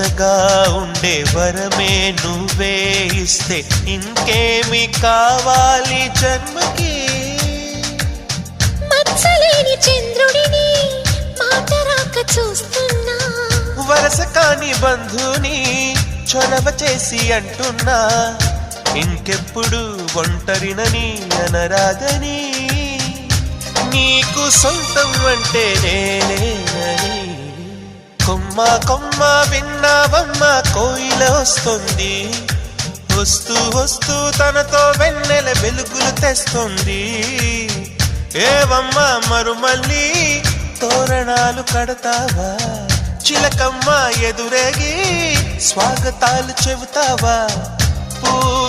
జతగా ఉండే వరమే నువ్వే ఇస్తే ఇంకేమి కావాలి జన్మకి. మచ్చలేని చంద్రుడిని మాట రాక చూస్తున్నా, వరస కాని బంధుని చొరవ చేసి అంటున్నా, ఇంకెప్పుడు ఒంటరినని అనరాదని, నీకు సొంతం అంటే నేనేనని. కొమ్మ కొమ్మ విన్నావమ్మ కోయిల వస్తుంది, వస్తూ వస్తూ తనతో వెన్నెల వెలుగులు తెస్తుంది. ఏవమ్మ మరుమల్లి తోరణాలు కడతావా, చిలకమ్మ ఎదురేగి స్వాగతాలు చెబుతావా.